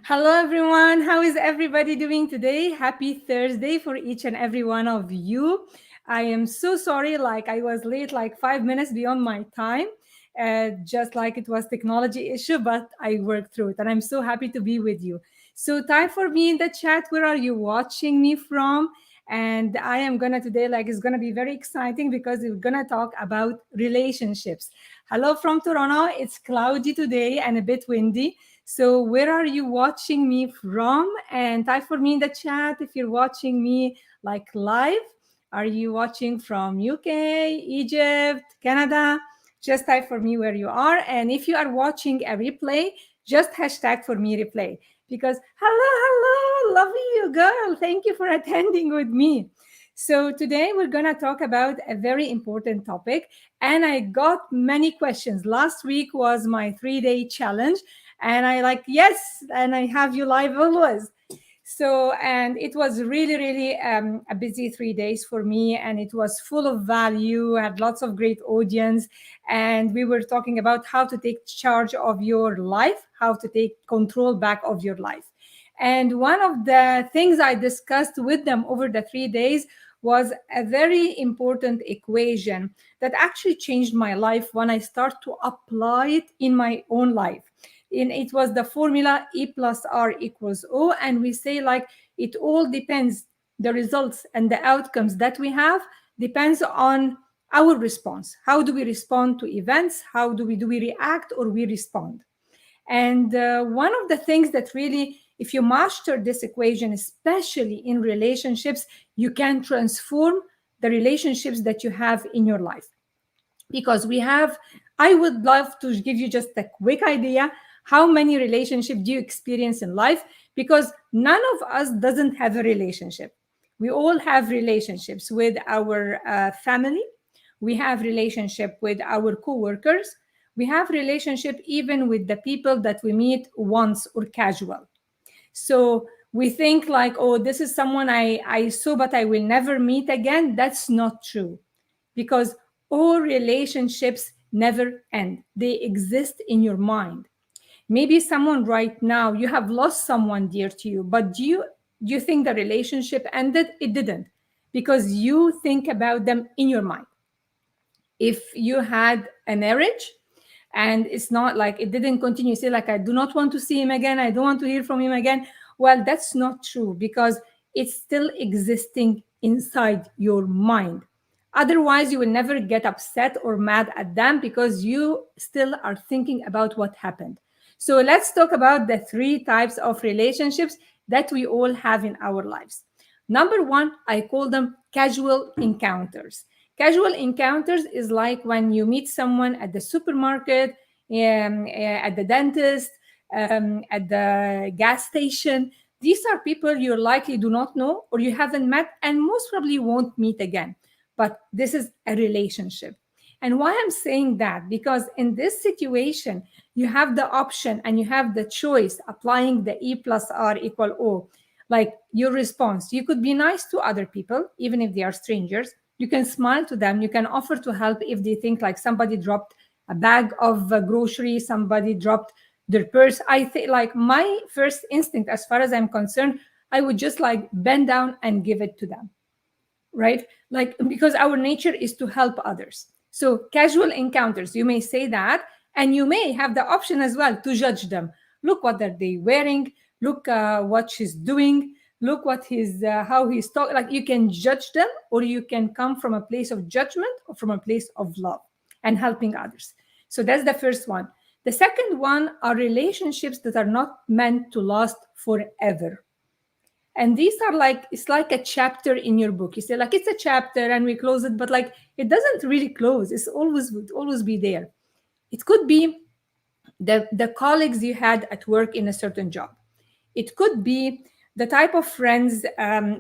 Hello, everyone. How is everybody doing today? Happy Thursday for each and every one of you. I am so sorry, like I was late, like 5 minutes beyond my time, just like it was technology issue, but I worked through it, and I'm so happy to be with you. So, type for me in the chat. Where are you watching me from? And I am gonna today, like, it's gonna be very exciting because we're gonna talk about relationships. Hello from Toronto. It's cloudy today and a bit windy. So, where are you watching me from? And type for me in the chat if you're watching me like live. Are you watching from UK, Egypt, Canada? Just type for me where you are. And if you are watching a replay, just hashtag for me replay. Because hello, love you, girl. Thank you for attending with me. So today we're gonna talk about a very important topic, and I got many questions. Last week was my 3-day challenge, and I like, yes, and I have you live always. So, and it was really a busy 3 days for me, and it was full of value. I had lots of great audience, and we were talking about how to take charge of your life, how to take control back of your life. And one of the things I discussed with them over the 3 days was a very important equation that actually changed my life when I start to apply it in my own life. It was the formula E plus R equals O, and we say like it all depends, the results and the outcomes that we have depends on our response. How do we respond to events? How do we react or we respond? And one of the things that really, if you master this equation, especially in relationships, you can transform the relationships that you have in your life. Because I would love to give you just a quick idea. How many relationships do you experience in life? Because none of us doesn't have a relationship. We all have relationships with our family. We have relationship with our coworkers. We have relationship even with the people that we meet once or casual. So we think like, oh, this is someone I saw, but I will never meet again. That's not true, because all relationships never end. They exist in your mind. Maybe someone right now, you have lost someone dear to you, but do you think the relationship ended? It didn't, because you think about them in your mind. If you had a marriage and it's not like it didn't continue, say like, I do not want to see him again, I don't want to hear from him again. Well, that's not true, because it's still existing inside your mind. Otherwise you will never get upset or mad at them, because you still are thinking about what happened. So let's talk about the 3 types of relationships that we all have in our lives. Number one, I call them casual encounters. Casual encounters is like when you meet someone at the supermarket, at the dentist, at the gas station. These are people you likely do not know or you haven't met and most probably won't meet again. But this is a relationship. And why I'm saying that? Because in this situation, you have the option and you have the choice applying the E plus R equal O. Like your response, you could be nice to other people, even if they are strangers. You can smile to them. You can offer to help if they think like somebody dropped a bag of groceries, somebody dropped their purse. I think like my first instinct, as far as I'm concerned, I would just like bend down and give it to them, right? Like, because our nature is to help others. So casual encounters, you may say that, and you may have the option as well to judge them. Look what are they wearing, look what she's doing, look what he's how he's talking. Like, you can judge them, or you can come from a place of judgment or from a place of love and helping others. So that's the first one. The second one are relationships that are not meant to last forever. And these are like, it's like a chapter in your book. You say like it's a chapter and we close it, but like it doesn't really close. It's always would always be there. It could be the colleagues you had at work in a certain job. It could be the type of friends,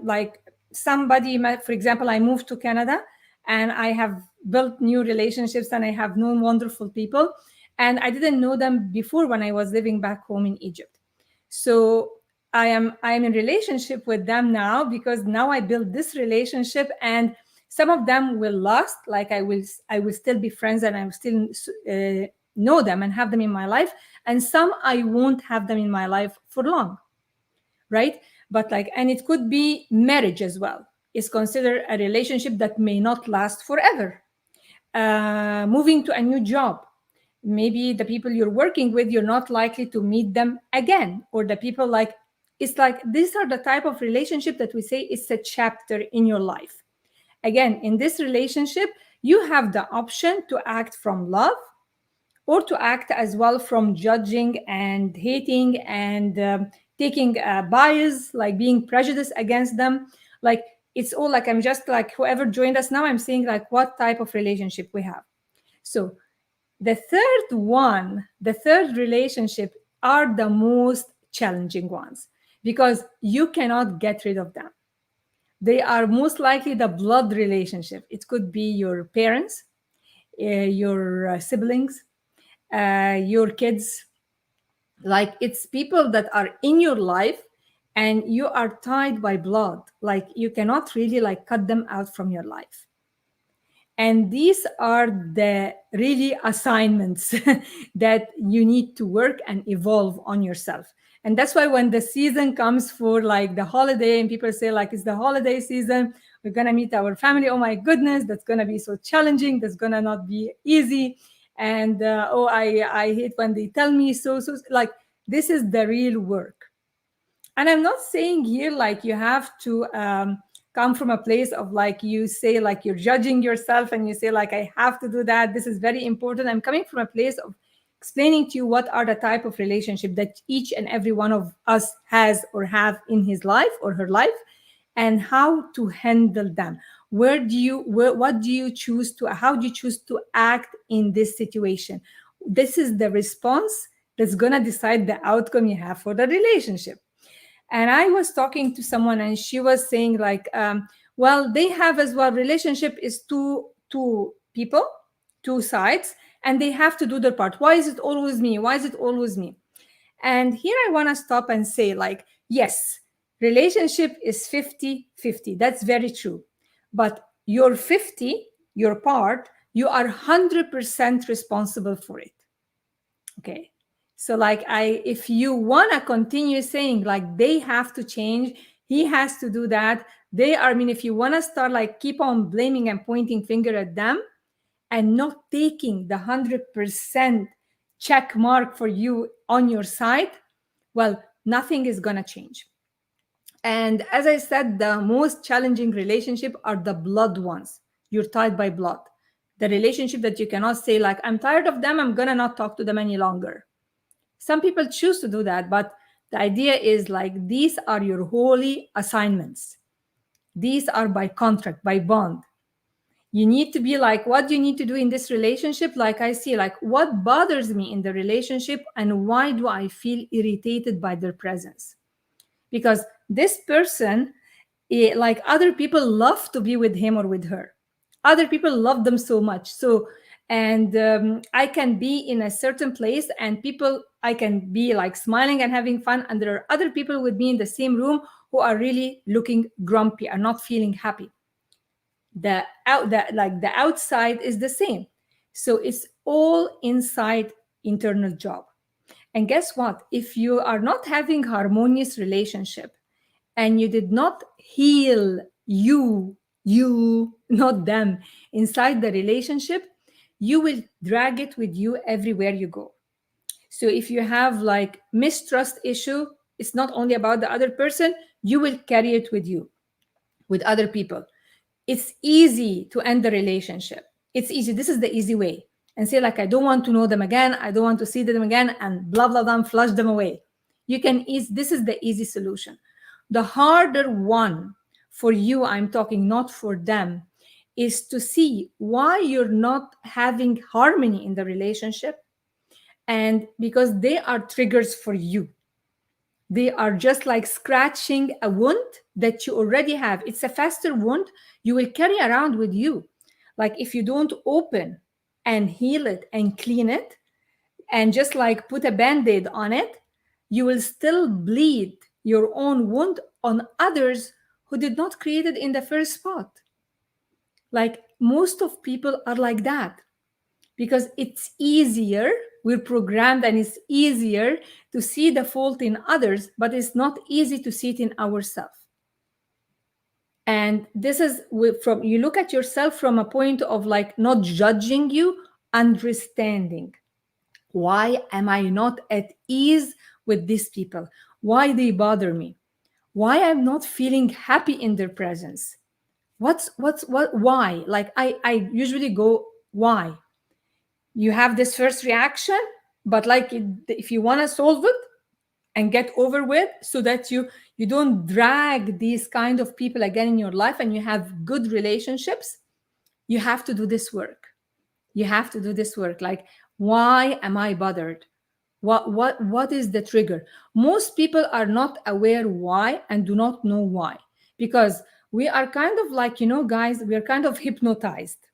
like somebody, for example, I moved to Canada and I have built new relationships and I have known wonderful people. And I didn't know them before when I was living back home in Egypt. So I am in relationship with them now, because now I build this relationship, and some of them will last. Like I will still be friends and I will still know them and have them in my life. and some I won't have them in my life for long, right? But like, and it could be marriage as well, is considered a relationship that may not last forever. Moving to a new job, maybe the people you're working with, you're not likely to meet them again, or the people like, it's like these are the type of relationship that we say it's a chapter in your life. Again, in this relationship, you have the option to act from love, or to act as well from judging and hating and taking a bias, like being prejudiced against them. Like, it's all like, I'm just like, whoever joined us now, I'm saying like what type of relationship we have. So the third relationship are the most challenging ones, because you cannot get rid of them. They are most likely the blood relationship. It could be your parents, your siblings, your kids. Like, it's people that are in your life and you are tied by blood. Like, you cannot really like cut them out from your life. And these are the really assignments that you need to work and evolve on yourself. And that's why when the season comes for like the holiday, and people say like, it's the holiday season, we're gonna meet our family, oh my goodness, that's gonna be so challenging, that's gonna not be easy. And oh, I hate when they tell me so like, this is the real work. And I'm not saying here like you have to come from a place of like, you say like you're judging yourself and you say like, I have to do that, this is very important. I'm coming from a place of explaining to you what are the type of relationship that each and every one of us has or have in his life or her life, and how to handle them. What do you choose to, how do you choose to act in this situation? This is the response that's going to decide the outcome you have for the relationship. And I was talking to someone and she was saying like, well, they have as well, relationship is two people, two sides, and they have to do their part. Why is it always me? Why is it always me? And here I want to stop and say like, yes, relationship is 50-50. That's very true. But your 50, your part, you are 100% responsible for it. Okay. So like, if you want to continue saying like they have to change, he has to do that, they are, I mean, if you want to start like keep on blaming and pointing finger at them and not taking the 100% check mark for you on your side, well, nothing is going to change. And as I said, the most challenging relationship are the blood ones. You're tied by blood. The relationship that you cannot say like, I'm tired of them, I'm going to not talk to them any longer. Some people choose to do that, but the idea is like, these are your holy assignments. These are by contract, by bond. You need to be like, what do you need to do in this relationship? Like, I see like what bothers me in the relationship and why do I feel irritated by their presence? Because this person, like other people love to be with him or with her. Other people love them so much. So, and I can be in a certain place and people, I can be like smiling and having fun. And there are other people with me in the same room who are really looking grumpy, are not feeling happy. The outside is the same. So it's all inside internal job. And guess what? If you are not having harmonious relationship and you did not heal you, not them, inside the relationship, you will drag it with you everywhere you go. So if you have like mistrust issue, it's not only about the other person, you will carry it with you, with other people. It's easy to end the relationship. It's easy. This is the easy way. And say like, I don't want to know them again. I don't want to see them again, and blah, blah, blah, flush them away. This is the easy solution. The harder one for you, I'm talking not for them, is to see why you're not having harmony in the relationship. And because they are triggers for you. They are just like scratching a wound that you already have. It's a faster wound you will carry around with you. Like, if you don't open and heal it and clean it and just like put a band-aid on it, you will still bleed your own wound on others who did not create it in the first spot. Like, most of people are like that because it's easier we're programmed, and it's easier to see the fault in others, but it's not easy to see it in ourselves. And this is from, you look at yourself from a point of like not judging you, understanding. Why am I not at ease with these people? Why they bother me? Why I'm not feeling happy in their presence? Why? Like I usually go, why? You have this first reaction, but like if you want to solve it and get over with, so that you don't drag these kind of people again in your life and you have good relationships, you have to do this work. You have to do this work. Like, why am I bothered? What is the trigger? Most people are not aware why and do not know why, because we are kind of like, guys, we are kind of hypnotized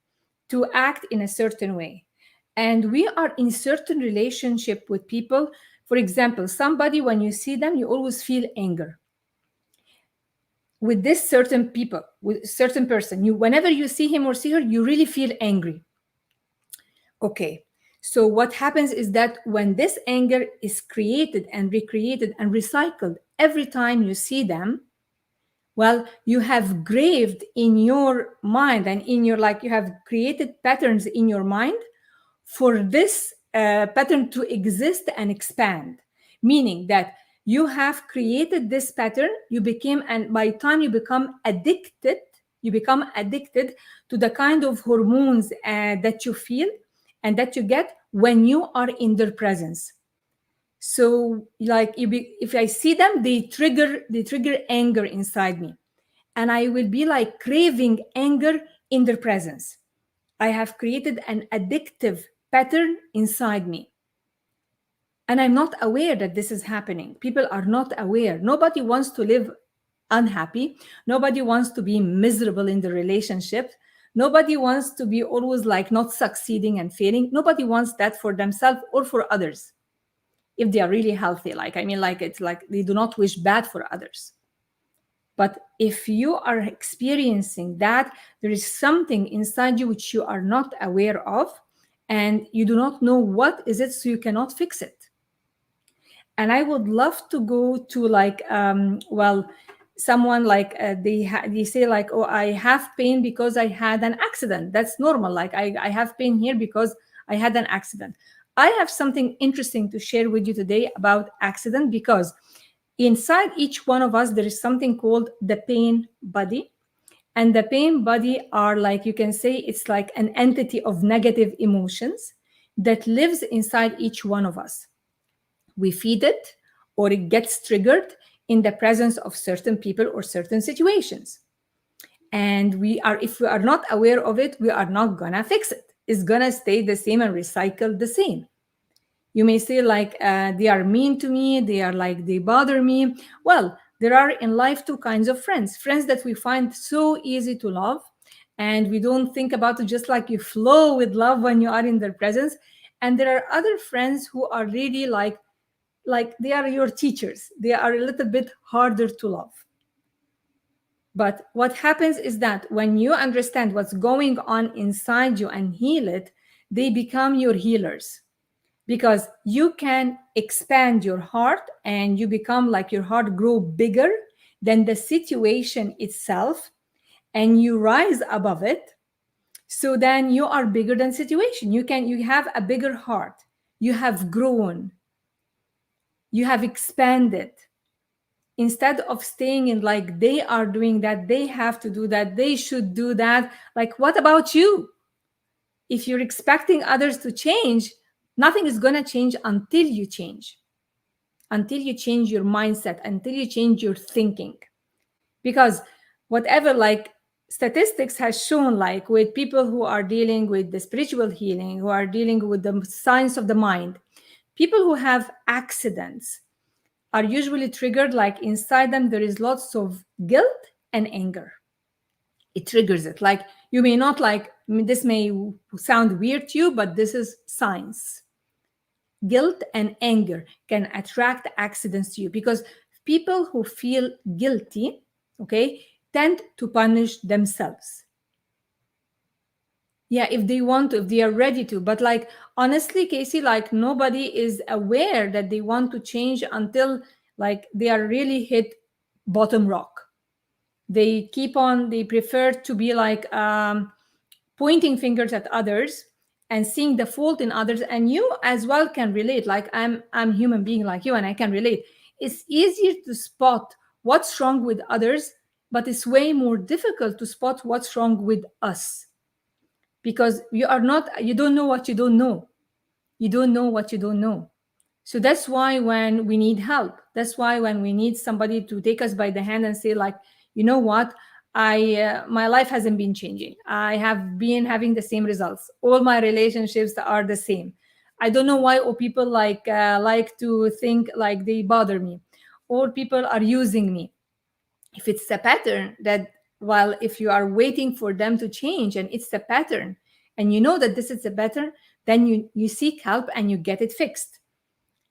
to act in a certain way. And we are in certain relationship with people. For example, somebody, when you see them, you always feel anger with this certain people, with certain person. You, whenever you see him or see her, you really feel angry. Okay, so what happens is that when this anger is created and recreated and recycled every time you see them, well, you have graved in your mind and in your, like, you have created patterns in your mind for this pattern to exist and expand. Meaning that you have created this pattern, you became, and by the time you become addicted, to the kind of hormones that you feel and that you get when you are in their presence. So like if I see them, they trigger anger inside me, and I will be like craving anger in their presence. I have created an addictive pattern inside me, and I'm not aware that this is happening. People are not aware. Nobody wants to live unhappy. Nobody wants to be miserable in the relationship. Nobody wants to be always like not succeeding and failing. Nobody wants that for themselves or for others, if they are really healthy. Like, I mean, like, it's like they do not wish bad for others. But if you are experiencing that, there is something inside you which you are not aware of, and you do not know what is it, so you cannot fix it. And I would love to go to like, someone like they say like, oh, I have pain because I had an accident. That's normal. Like I have pain here because I had an accident. I have something interesting to share with you today about accident, because inside each one of us, there is something called the pain body. And the pain body are, like, you can say it's like an entity of negative emotions that lives inside each one of us. We feed it, or it gets triggered in the presence of certain people or certain situations. And if we are not aware of it, we are not gonna fix it. It's gonna stay the same and recycle the same. You may say like, they are mean to me, they bother me. Well, there are in life two kinds of friends that we find so easy to love, and we don't think about it, just like you flow with love when you are in their presence. And there are other friends who are really like they are your teachers. They are a little bit harder to love. But what happens is that when you understand what's going on inside you and heal it, they become your healers. Because you can expand your heart, and you become like, your heart grow bigger than the situation itself, and you rise above it. So then you are bigger than situation. You have a bigger heart. You have grown. You have expanded. Instead of staying in like, they are doing that, they have to do that, they should do that. Like, what about you? If you're expecting others to change, nothing is going to change until you change. Until you change your mindset, until you change your thinking. Because whatever, like, statistics has shown, like with people who are dealing with the spiritual healing, who are dealing with the science of the mind, people who have accidents are usually triggered, like inside them there is lots of guilt and anger. It triggers it. Like, you may not like, this may sound weird to you, but this is science. Guilt and anger can attract accidents to you, because people who feel guilty, okay, tend to punish themselves. Yeah, if they want to, if they are ready to. But like, honestly, Casey, like nobody is aware that they want to change until like they are really hit bottom rock. They keep on, they prefer to be like pointing fingers at others and seeing the fault in others. And you as well can relate. Like I'm human being like you, and I can relate. It's easier to spot what's wrong with others, but it's way more difficult to spot what's wrong with us, because you don't know what you don't know. You don't know what you don't know. So that's why when we need help, that's why when we need somebody to take us by the hand and say like, you know what, my life hasn't been changing. I have been having the same results. All my relationships are the same. I don't know why all people like to think like they bother me. All people are using me. If it's a pattern that, well, if you are waiting for them to change and it's a pattern, and you know that this is a pattern, then you seek help and you get it fixed,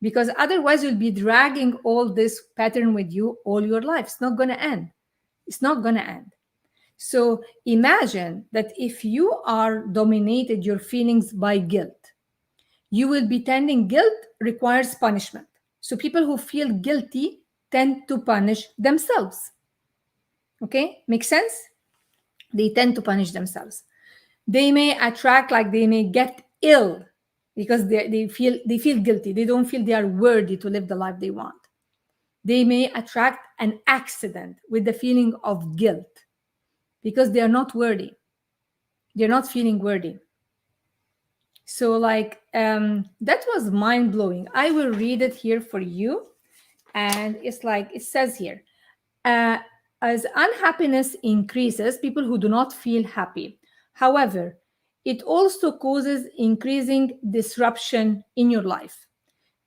because otherwise you'll be dragging all this pattern with you all your life. It's not going to end. It's not going to end. So imagine that if you are dominated your feelings by guilt, you will be tending guilt requires punishment. So people who feel guilty tend to punish themselves. Okay, makes sense? They tend to punish themselves. They may attract, like they may get ill because they feel guilty. They don't feel they are worthy to live the life they want. They may attract an accident with the feeling of guilt because they are not worthy. They're not feeling worthy. So like that was mind blowing. I will read it here for you. And it's like it says here, uh, as unhappiness increases, people who do not feel happy. However, it also causes increasing disruption in your life.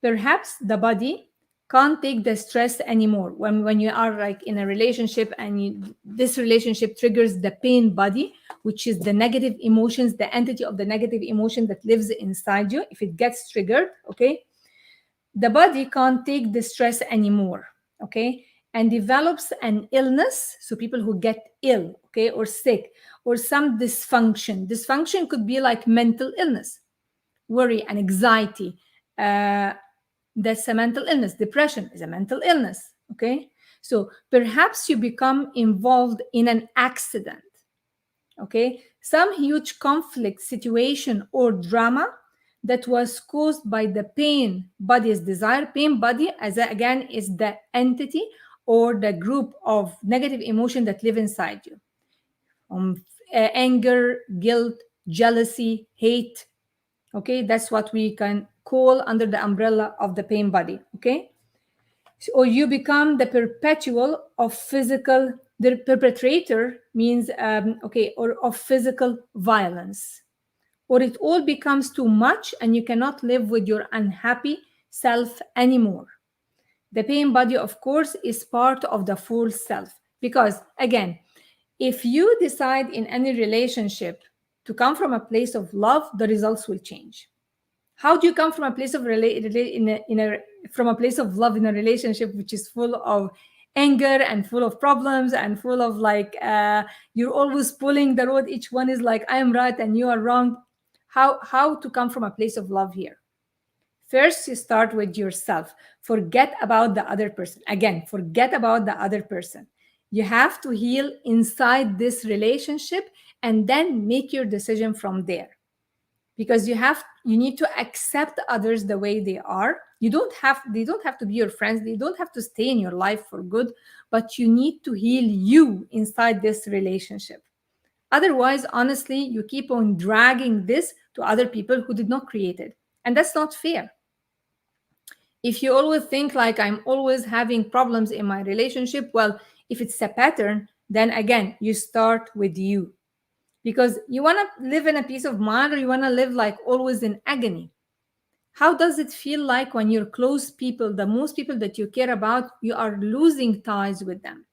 Perhaps the body can't take the stress anymore when you are like in a relationship, and this relationship triggers the pain body, which is the negative emotions, the entity of the negative emotion that lives inside you. If it gets triggered, okay, the body can't take the stress anymore, okay, and develops an illness. So people who get ill, okay, or sick, or some dysfunction could be like mental illness, worry and anxiety. uh, that's a mental illness. Depression is a mental illness, okay. So perhaps you become involved in an accident, okay, some huge conflict situation or drama that was caused by the pain body's desire. Pain body, as again, is the entity or the group of negative emotion that live inside you. Anger, guilt, jealousy, hate, okay, that's what we can call under the umbrella of the pain body, okay. Or you become the perpetual of physical, the perpetrator means okay, or of physical violence, or it all becomes too much and you cannot live with your unhappy self anymore. The pain body, of course, is part of the full self, because again, if you decide in any relationship to come from a place of love, the results will change. How do you come from a place of from a place of love in a relationship which is full of anger and full of problems and full of like you're always pulling the road, each one is like I am right and you are wrong? How to come from a place of love here? First, you start with yourself. Forget about the other person. Again, forget about the other person. You have to heal inside this relationship and then make your decision from there, because you need to accept others the way they are. They don't have to be your friends, they don't have to stay in your life for good, but you need to heal you inside this relationship. Otherwise, honestly, you keep on dragging this to other people who did not create it, and that's not fair. If you always think like I'm always having problems in my relationship, well, if it's a pattern, then again, you start with you, because you want to live in a peace of mind, or you want to live like always in agony. How does it feel like when your close people, the most people that you care about, you are losing ties with them?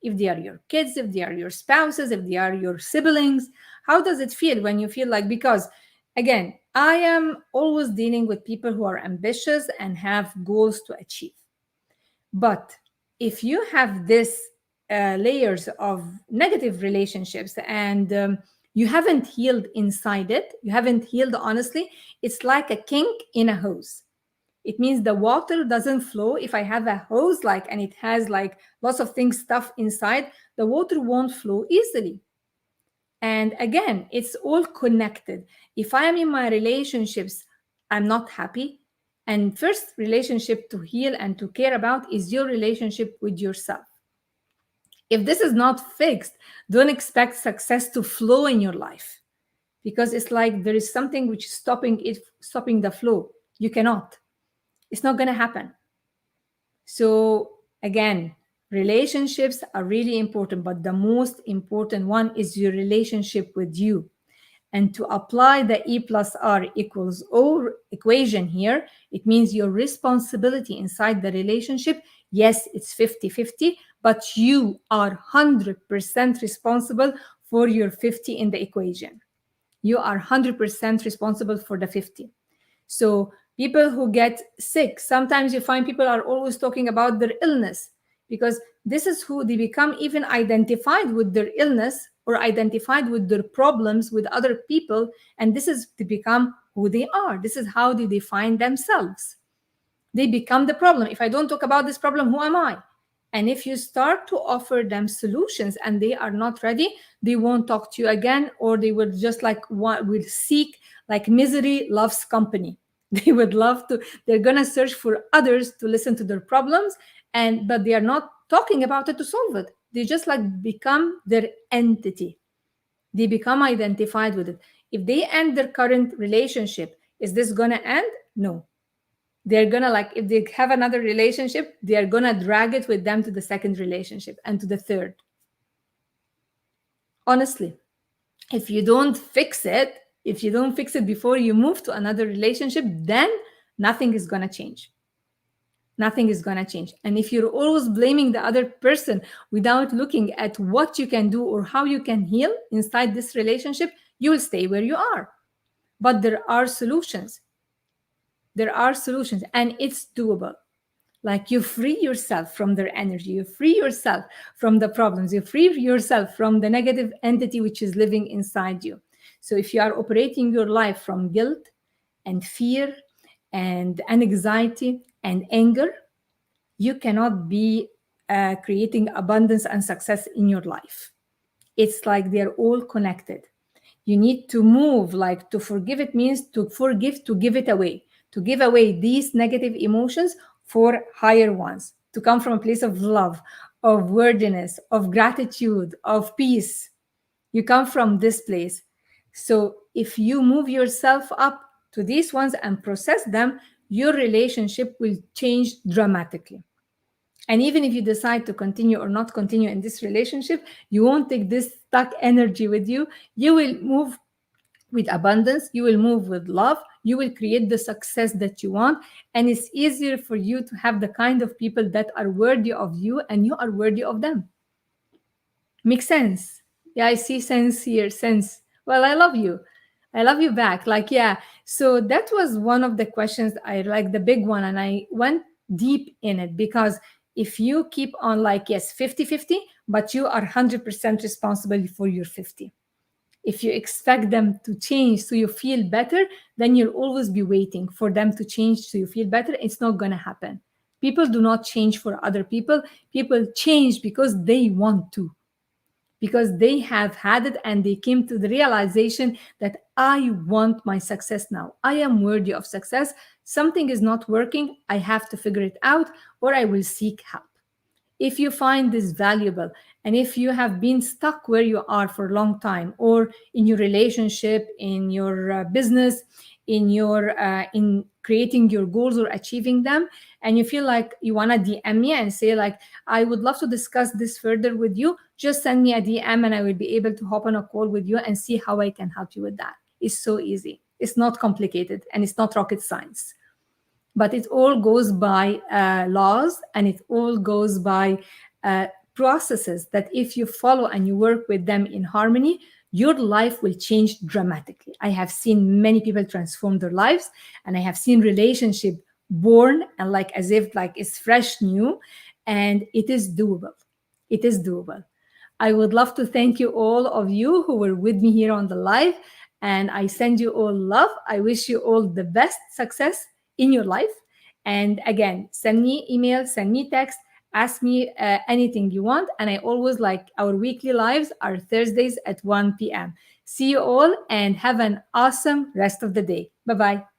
If they are your kids, if they are your spouses, if they are your siblings, how does it feel when you feel like, because again, I am always dealing with people who are ambitious and have goals to achieve. But if you have this layers of negative relationships and You haven't healed inside it. You haven't healed honestly. It's like a kink in a hose. It means the water doesn't flow. If I have a hose like and it has like lots of things stuff inside, the water won't flow easily. And again, it's all connected. If I am in my relationships, I'm not happy. And first relationship to heal and to care about is your relationship with yourself. If this is not fixed, don't expect success to flow in your life, because it's like there is something which is stopping the flow. You cannot. It's not going to happen. So again, relationships are really important, but the most important one is your relationship with you. And to apply the E plus R equals O equation here, it means your responsibility inside the relationship. Yes, it's 50-50, but you are 100% responsible for your 50 in the equation. You are 100% responsible for the 50. So people who get sick, sometimes you find people are always talking about their illness, because this is who they become, even identified with their illness or identified with their problems with other people. And this is to become who they are. This is how they define themselves. They become the problem. If I don't talk about this problem, who am I? And if you start to offer them solutions and they are not ready, they won't talk to you again, or they will just like will seek, like misery loves company. They would love to, they're gonna search for others to listen to their problems, but they are not talking about it to solve it. They just like become their entity. They become identified with it. If they end their current relationship, is this gonna end? No. They're gonna, like, if they have another relationship, they're gonna drag it with them to the second relationship and to the third. Honestly, if you don't fix it, before you move to another relationship, then nothing is gonna change. Nothing is gonna change. And if you're always blaming the other person without looking at what you can do or how you can heal inside this relationship, you will stay where you are. But there are solutions. There are solutions, and it's doable. Like, you free yourself from their energy, you free yourself from the problems, you free yourself from the negative entity which is living inside you. So if you are operating your life from guilt and fear and anxiety and anger, you cannot be creating abundance and success in your life. It's like they're all connected. You need to move, like, to forgive. It means to forgive, to give it away, to give away these negative emotions for higher ones, to come from a place of love, of worthiness, of gratitude, of peace. You come from this place. So if you move yourself up to these ones and process them, your relationship will change dramatically. And even if you decide to continue or not continue in this relationship, you won't take this stuck energy with you. You will move with abundance, you will move with love, you will create the success that you want. And it's easier for you to have the kind of people that are worthy of you and you are worthy of them. Makes sense? Yeah, I see sense here. Sense. Well, I love you. I love you back. Like, yeah. So that was one of the questions I like, the big one. And I went deep in it, because if you keep on like, yes, 50-50, but you are 100% responsible for your 50. If you expect them to change so you feel better, then you'll always be waiting for them to change so you feel better. It's not going to happen. People do not change for other people. People change because they want to, because they have had it and they came to the realization that I want my success now. I am worthy of success. Something is not working. I have to figure it out, or I will seek help. If you find this valuable, and if you have been stuck where you are for a long time, or in your relationship, in your business, in creating your goals or achieving them, and you feel like you want to DM me and say like, I would love to discuss this further with you, just send me a DM and I will be able to hop on a call with you and see how I can help you with that. It's so easy. It's not complicated and it's not rocket science. But it all goes by laws, and it all goes by processes that if you follow and you work with them in harmony, your life will change dramatically. I have seen many people transform their lives, and I have seen relationship born and like as if like it's fresh new, and it is doable. It is doable. I would love to thank you all of you who were with me here on the live. And I send you all love. I wish you all the best success in your life. And again, send me email, send me text, ask me anything you want. And I always like our weekly lives are Thursdays at 1 p.m. See you all and have an awesome rest of the day. Bye bye.